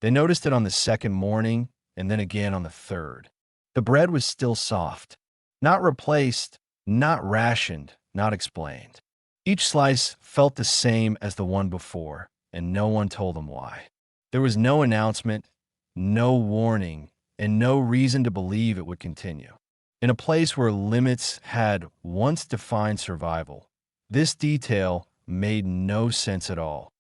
They noticed it on the second morning and then again on the third. The bread was still soft, not replaced, not rationed, not explained. Each slice felt the same as the one before, and no one told them why. There was no announcement, no warning, and no reason to believe it would continue. In a place where limits had once defined survival, this detail made no sense at all.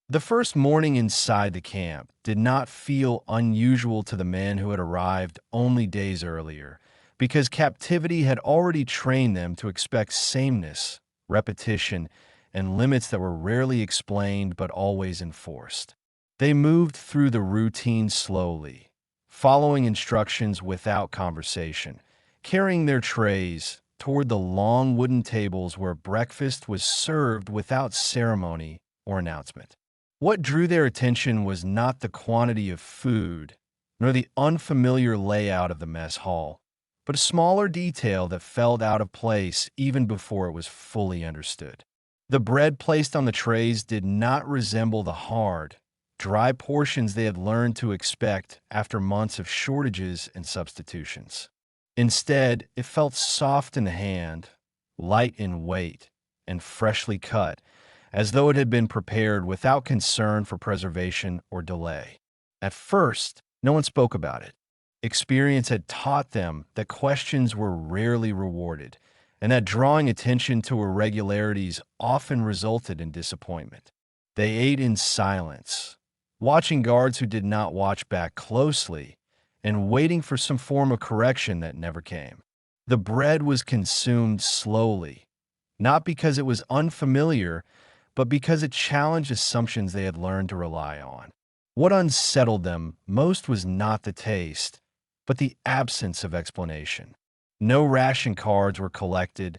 The first morning inside the camp did not feel unusual to the men who had arrived only days earlier, because captivity had already trained them to expect sameness, repetition, and limits that were rarely explained but always enforced. They moved through the routine slowly, following instructions without conversation, carrying their trays toward the long wooden tables where breakfast was served without ceremony or announcement. What drew their attention was not the quantity of food, nor the unfamiliar layout of the mess hall, but a smaller detail that felt out of place even before it was fully understood. The bread placed on the trays did not resemble the hard, dry portions they had learned to expect after months of shortages and substitutions. Instead, it felt soft in the hand, light in weight, and freshly cut, as though it had been prepared without concern for preservation or delay. At first, no one spoke about it. Experience had taught them that questions were rarely rewarded, and that drawing attention to irregularities often resulted in disappointment. They ate in silence, watching guards who did not watch back closely, and waiting for some form of correction that never came. The bread was consumed slowly, not because it was unfamiliar, but because it challenged assumptions they had learned to rely on. What unsettled them most was not the taste, but the absence of explanation. No ration cards were collected,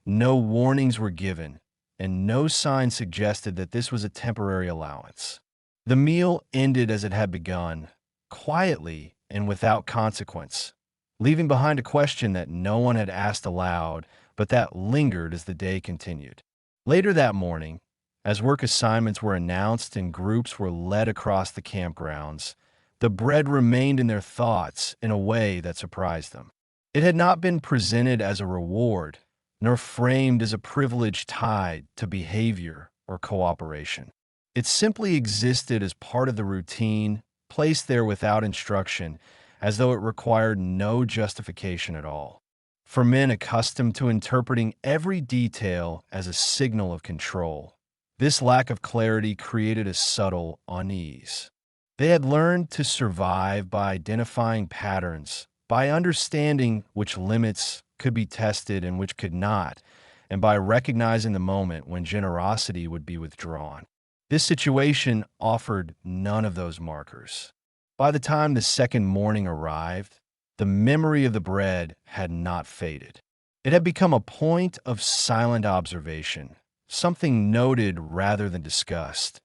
no warnings were given, and no sign suggested that this was a temporary allowance. The meal ended as it had begun, quietly and without consequence, leaving behind a question that no one had asked aloud, but that lingered as the day continued. Later that morning, as work assignments were announced and groups were led across the campgrounds, the bread remained in their thoughts in a way that surprised them. It had not been presented as a reward, nor framed as a privilege tied to behavior or cooperation. It simply existed as part of the routine, placed there without instruction, as though it required no justification at all. For men accustomed to interpreting every detail as a signal of control, this lack of clarity created a subtle unease. They had learned to survive by identifying patterns, by understanding which limits could be tested and which could not, and by recognizing the moment when generosity would be withdrawn. This situation offered none of those markers. By the time the second morning arrived, the memory of the bread had not faded. It had become a point of silent observation, something noted rather than discussed,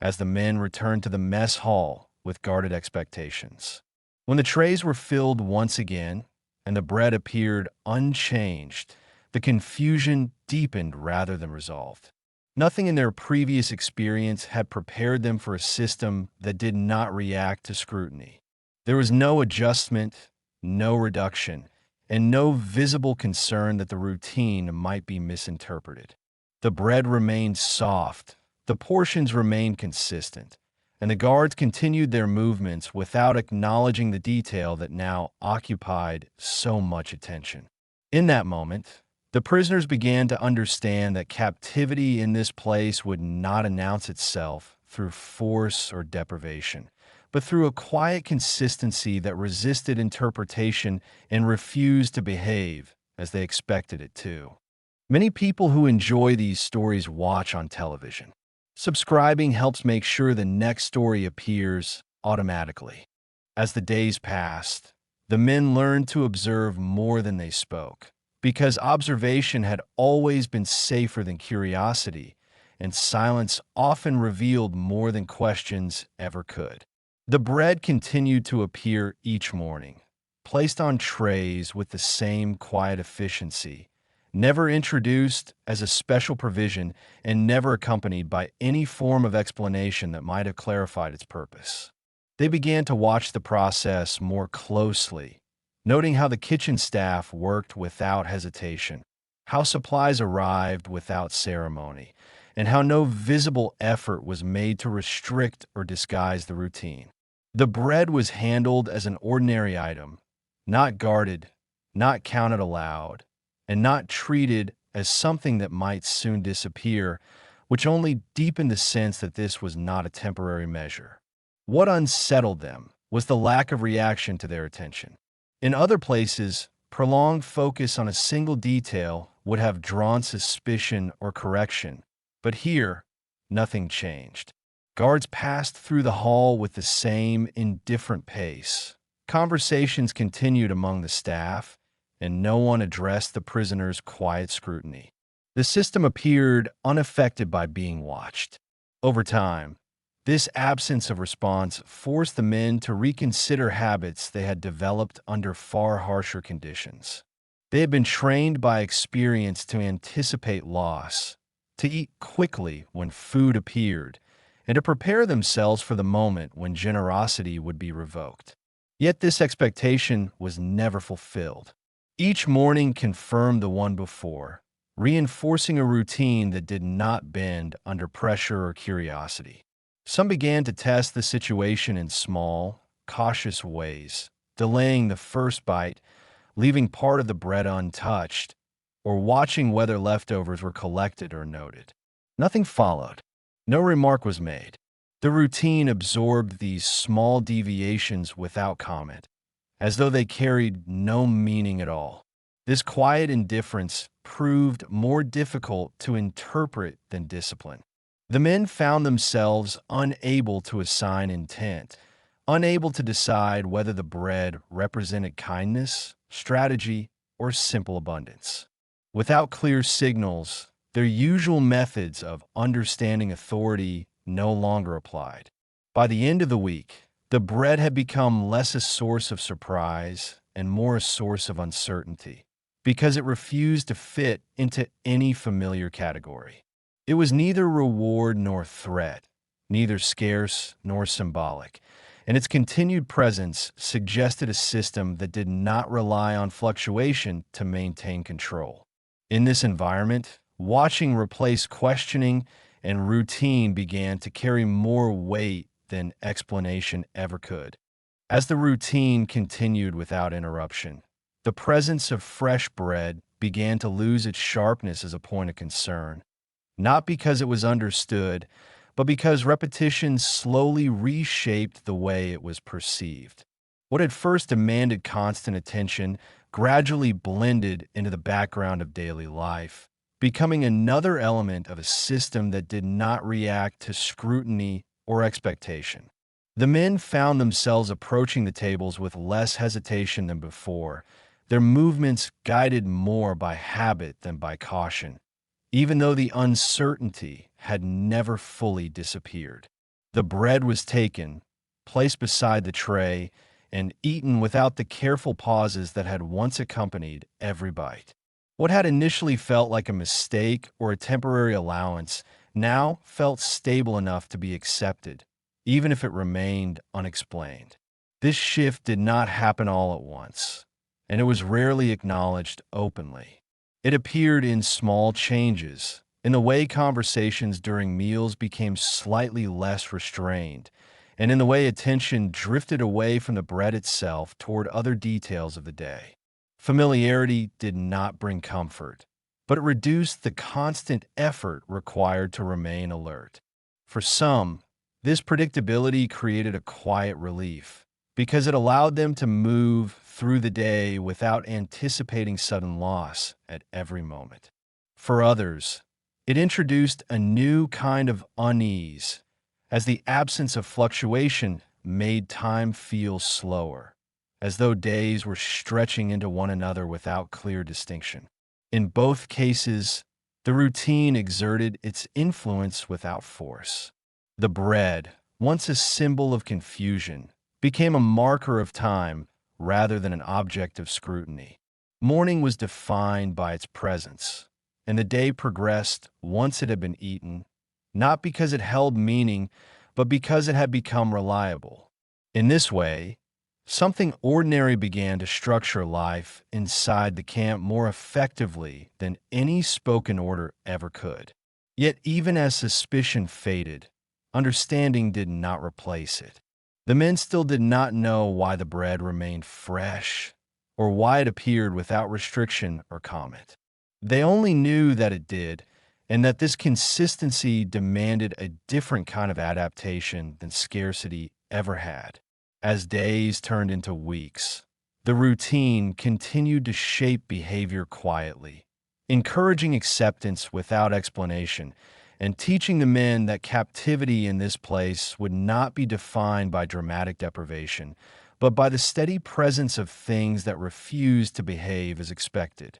as the men returned to the mess hall with guarded expectations. When the trays were filled once again, and the bread appeared unchanged, the confusion deepened rather than resolved. Nothing in their previous experience had prepared them for a system that did not react to scrutiny. There was no adjustment, no reduction, and no visible concern that the routine might be misinterpreted. The bread remained soft, the portions remained consistent, and the guards continued their movements without acknowledging the detail that now occupied so much attention. In that moment, the prisoners began to understand that captivity in this place would not announce itself through force or deprivation, but through a quiet consistency that resisted interpretation and refused to behave as they expected it to. Many people who enjoy these stories watch on television. Subscribing helps make sure the next story appears automatically. As the days passed, the men learned to observe more than they spoke, because observation had always been safer than curiosity, and silence often revealed more than questions ever could. The bread continued to appear each morning, placed on trays with the same quiet efficiency, never introduced as a special provision and never accompanied by any form of explanation that might have clarified its purpose. They began to watch the process more closely, noting how the kitchen staff worked without hesitation, how supplies arrived without ceremony, and how no visible effort was made to restrict or disguise the routine. The bread was handled as an ordinary item, not guarded, not counted aloud, and not treated as something that might soon disappear, which only deepened the sense that this was not a temporary measure. What unsettled them was the lack of reaction to their attention. In other places, prolonged focus on a single detail would have drawn suspicion or correction, but here, nothing changed. Guards passed through the hall with the same indifferent pace. Conversations continued among the staff, and no one addressed the prisoner's quiet scrutiny. The system appeared unaffected by being watched. Over time, this absence of response forced the men to reconsider habits they had developed under far harsher conditions. They had been trained by experience to anticipate loss, to eat quickly when food appeared, and to prepare themselves for the moment when generosity would be revoked. Yet this expectation was never fulfilled. Each morning confirmed the one before, reinforcing a routine that did not bend under pressure or curiosity. Some began to test the situation in small, cautious ways, delaying the first bite, leaving part of the bread untouched, or watching whether leftovers were collected or noted. Nothing followed. No remark was made. The routine absorbed these small deviations without comment, as though they carried no meaning at all. This quiet indifference proved more difficult to interpret than discipline. The men found themselves unable to assign intent, unable to decide whether the bread represented kindness, strategy, or simple abundance. Without clear signals, their usual methods of understanding authority no longer applied. By the end of the week, the bread had become less a source of surprise and more a source of uncertainty, because it refused to fit into any familiar category. It was neither reward nor threat, neither scarce nor symbolic, and its continued presence suggested a system that did not rely on fluctuation to maintain control. In this environment, watching replaced questioning, and routine began to carry more weight than explanation ever could. As the routine continued without interruption, the presence of fresh bread began to lose its sharpness as a point of concern, not because it was understood, but because repetition slowly reshaped the way it was perceived. What had first demanded constant attention gradually blended into the background of daily life, becoming another element of a system that did not react to scrutiny or expectation. The men found themselves approaching the tables with less hesitation than before, their movements guided more by habit than by caution, even though the uncertainty had never fully disappeared. The bread was taken, placed beside the tray, and eaten without the careful pauses that had once accompanied every bite. What had initially felt like a mistake or a temporary allowance now felt stable enough to be accepted, even if it remained unexplained. This shift did not happen all at once, and it was rarely acknowledged openly. It appeared in small changes, in the way conversations during meals became slightly less restrained, and in the way attention drifted away from the bread itself toward other details of the day. Familiarity did not bring comfort, but it reduced the constant effort required to remain alert. For some, this predictability created a quiet relief, because it allowed them to move through the day without anticipating sudden loss at every moment. For others, it introduced a new kind of unease, as the absence of fluctuation made time feel slower, as though days were stretching into one another without clear distinction. In both cases, the routine exerted its influence without force. The bread, once a symbol of confusion, became a marker of time rather than an object of scrutiny. Morning was defined by its presence, and the day progressed once it had been eaten, not because it held meaning, but because it had become reliable. In this way, something ordinary began to structure life inside the camp more effectively than any spoken order ever could. Yet even as suspicion faded, understanding did not replace it. The men still did not know why the bread remained fresh or why it appeared without restriction or comment. They only knew that it did, and that this consistency demanded a different kind of adaptation than scarcity ever had. As days turned into weeks, the routine continued to shape behavior quietly, encouraging acceptance without explanation, and teaching the men that captivity in this place would not be defined by dramatic deprivation, but by the steady presence of things that refused to behave as expected.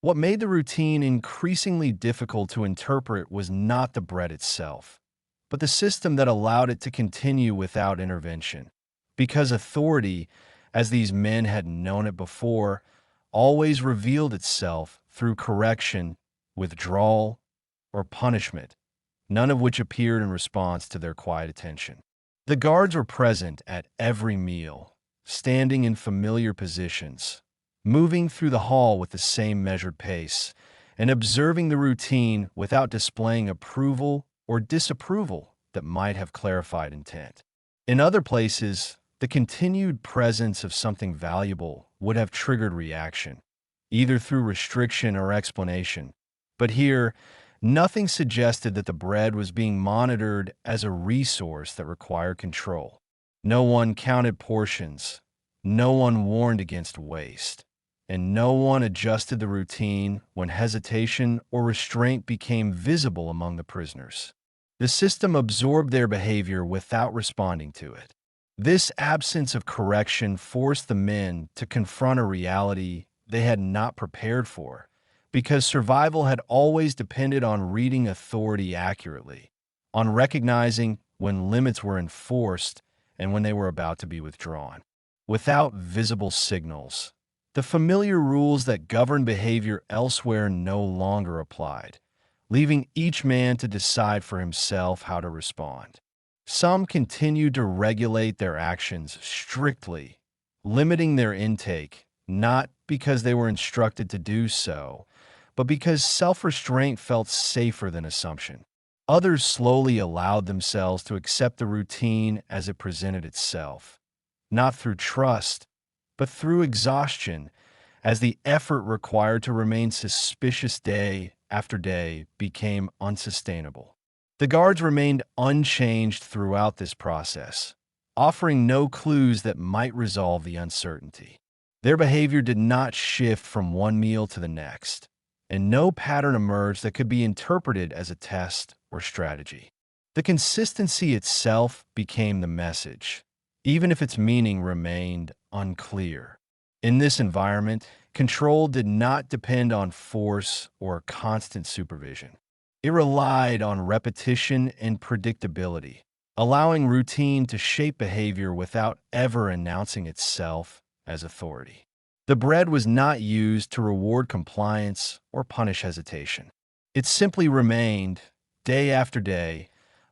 What made the routine increasingly difficult to interpret was not the bread itself, but the system that allowed it to continue without intervention. Because authority, as these men had known it before, always revealed itself through correction, withdrawal, or punishment, none of which appeared in response to their quiet attention. The guards were present at every meal, standing in familiar positions, moving through the hall with the same measured pace, and observing the routine without displaying approval or disapproval that might have clarified intent. In other places, the continued presence of something valuable would have triggered reaction, either through restriction or explanation. But here, nothing suggested that the bread was being monitored as a resource that required control. No one counted portions, no one warned against waste, and no one adjusted the routine when hesitation or restraint became visible among the prisoners. The system absorbed their behavior without responding to it. This absence of correction forced the men to confront a reality they had not prepared for, because survival had always depended on reading authority accurately, on recognizing when limits were enforced and when they were about to be withdrawn. Without visible signals, the familiar rules that governed behavior elsewhere no longer applied, leaving each man to decide for himself how to respond. Some continued to regulate their actions strictly, limiting their intake, not because they were instructed to do so, but because self-restraint felt safer than assumption. Others slowly allowed themselves to accept the routine as it presented itself, not through trust, but through exhaustion, as the effort required to remain suspicious day after day became unsustainable. The guards remained unchanged throughout this process, offering no clues that might resolve the uncertainty. Their behavior did not shift from one meal to the next, and no pattern emerged that could be interpreted as a test or strategy. The consistency itself became the message, even if its meaning remained unclear. In this environment, control did not depend on force or constant supervision. It relied on repetition and predictability, allowing routine to shape behavior without ever announcing itself as authority. The bread was not used to reward compliance or punish hesitation. It simply remained, day after day,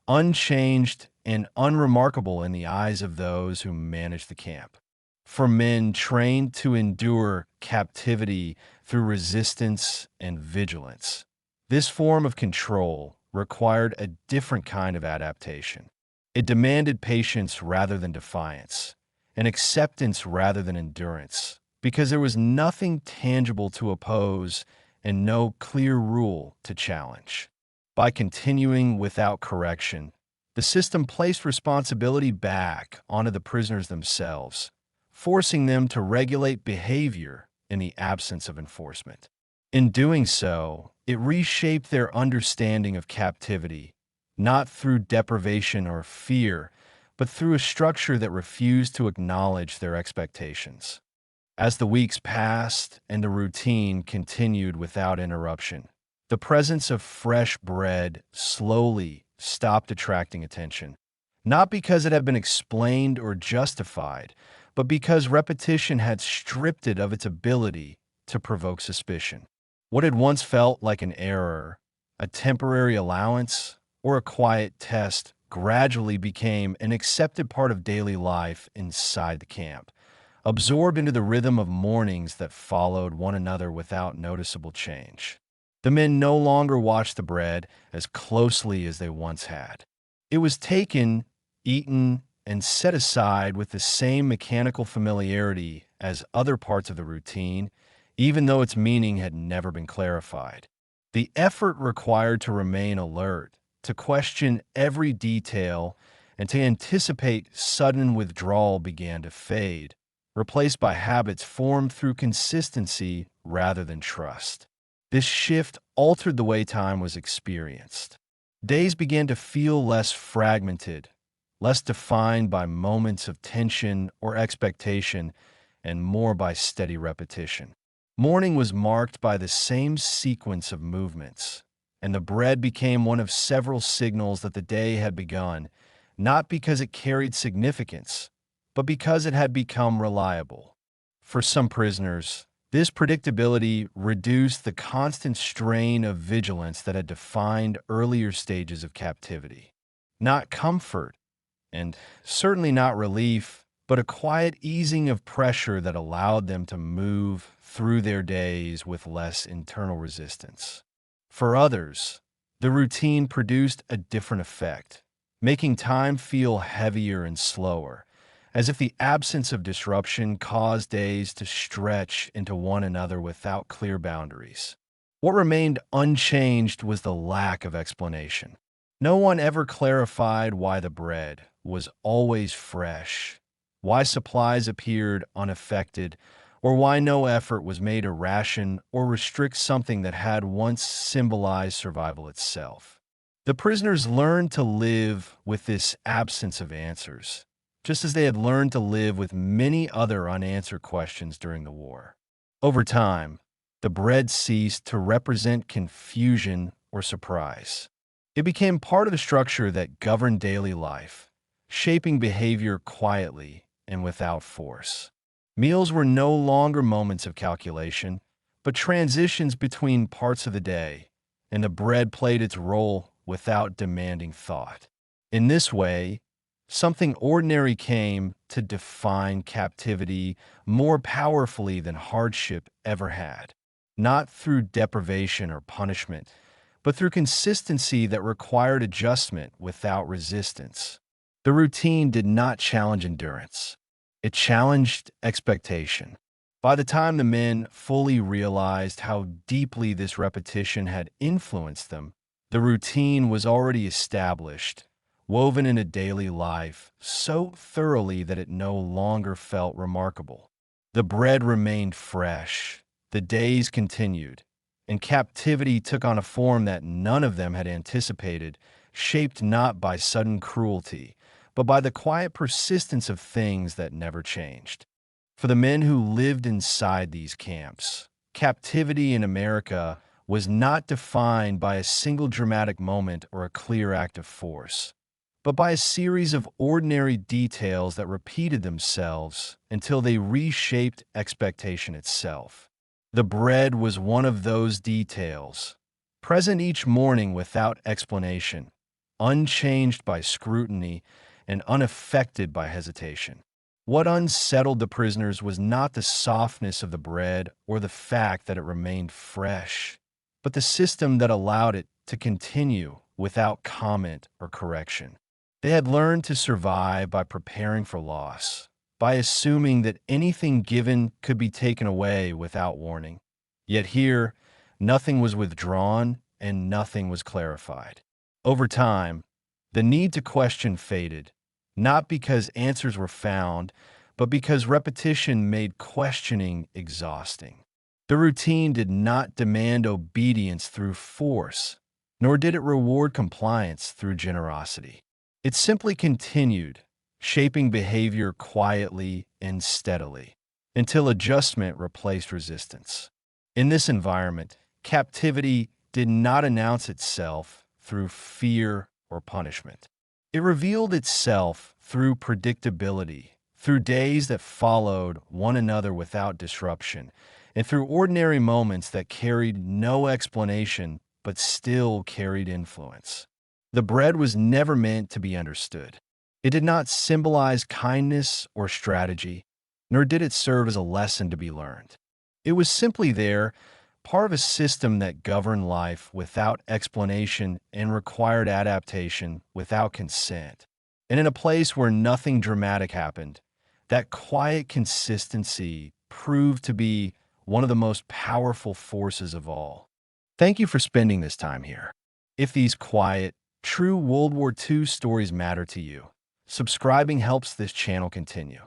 unchanged and unremarkable in the eyes of those who managed the camp. For men trained to endure captivity through resistance and vigilance, this form of control required a different kind of adaptation. It demanded patience rather than defiance, and acceptance rather than endurance, because there was nothing tangible to oppose and no clear rule to challenge. By continuing without correction, the system placed responsibility back onto the prisoners themselves, forcing them to regulate behavior in the absence of enforcement. In doing so, it reshaped their understanding of captivity, not through deprivation or fear, but through a structure that refused to acknowledge their expectations. As the weeks passed and the routine continued without interruption, the presence of fresh bread slowly stopped attracting attention, not because it had been explained or justified, but because repetition had stripped it of its ability to provoke suspicion. What had once felt like an error, a temporary allowance, or a quiet test gradually became an accepted part of daily life inside the camp, absorbed into the rhythm of mornings that followed one another without noticeable change. The men no longer watched the bread as closely as they once had. It was taken, eaten, and set aside with the same mechanical familiarity as other parts of the routine, even though its meaning had never been clarified. The effort required to remain alert, to question every detail, and to anticipate sudden withdrawal began to fade, replaced by habits formed through consistency rather than trust. This shift altered the way time was experienced. Days began to feel less fragmented, less defined by moments of tension or expectation, and more by steady repetition. Morning was marked by the same sequence of movements, and the bread became one of several signals that the day had begun, not because it carried significance, but because it had become reliable. For some prisoners, this predictability reduced the constant strain of vigilance that had defined earlier stages of captivity. Not comfort, and certainly not relief, but a quiet easing of pressure that allowed them to move through their days with less internal resistance. For others, the routine produced a different effect, making time feel heavier and slower, as if the absence of disruption caused days to stretch into one another without clear boundaries. What remained unchanged was the lack of explanation. No one ever clarified why the bread was always fresh, why supplies appeared unaffected, or why no effort was made to ration or restrict something that had once symbolized survival itself. The prisoners learned to live with this absence of answers, just as they had learned to live with many other unanswered questions during the war. Over time, the bread ceased to represent confusion or surprise. It became part of the structure that governed daily life, shaping behavior quietly and without force. Meals were no longer moments of calculation, but transitions between parts of the day, and the bread played its role without demanding thought. In this way, something ordinary came to define captivity more powerfully than hardship ever had, not through deprivation or punishment, but through consistency that required adjustment without resistance. The routine did not challenge endurance. It challenged expectation. By the time the men fully realized how deeply this repetition had influenced them, the routine was already established, woven into daily life so thoroughly that it no longer felt remarkable. The bread remained fresh, the days continued, and captivity took on a form that none of them had anticipated, shaped not by sudden cruelty, but by the quiet persistence of things that never changed. For the men who lived inside these camps, captivity in America was not defined by a single dramatic moment or a clear act of force, but by a series of ordinary details that repeated themselves until they reshaped expectation itself. The bread was one of those details, present each morning without explanation, unchanged by scrutiny, and unaffected by hesitation. What unsettled the prisoners was not the softness of the bread or the fact that it remained fresh, but the system that allowed it to continue without comment or correction. They had learned to survive by preparing for loss, by assuming that anything given could be taken away without warning. Yet here, nothing was withdrawn and nothing was clarified. Over time, the need to question faded, not because answers were found, but because repetition made questioning exhausting. The routine did not demand obedience through force, nor did it reward compliance through generosity. It simply continued, shaping behavior quietly and steadily, until adjustment replaced resistance. In this environment, captivity did not announce itself through fear or punishment. It revealed itself through predictability, through days that followed one another without disruption, and through ordinary moments that carried no explanation but still carried influence. The bread was never meant to be understood. It did not symbolize kindness or strategy, nor did it serve as a lesson to be learned. It was simply there, part of a system that governed life without explanation and required adaptation without consent. And in a place where nothing dramatic happened, that quiet consistency proved to be one of the most powerful forces of all. Thank you for spending this time here. If these quiet, true World War II stories matter to you, subscribing helps this channel continue.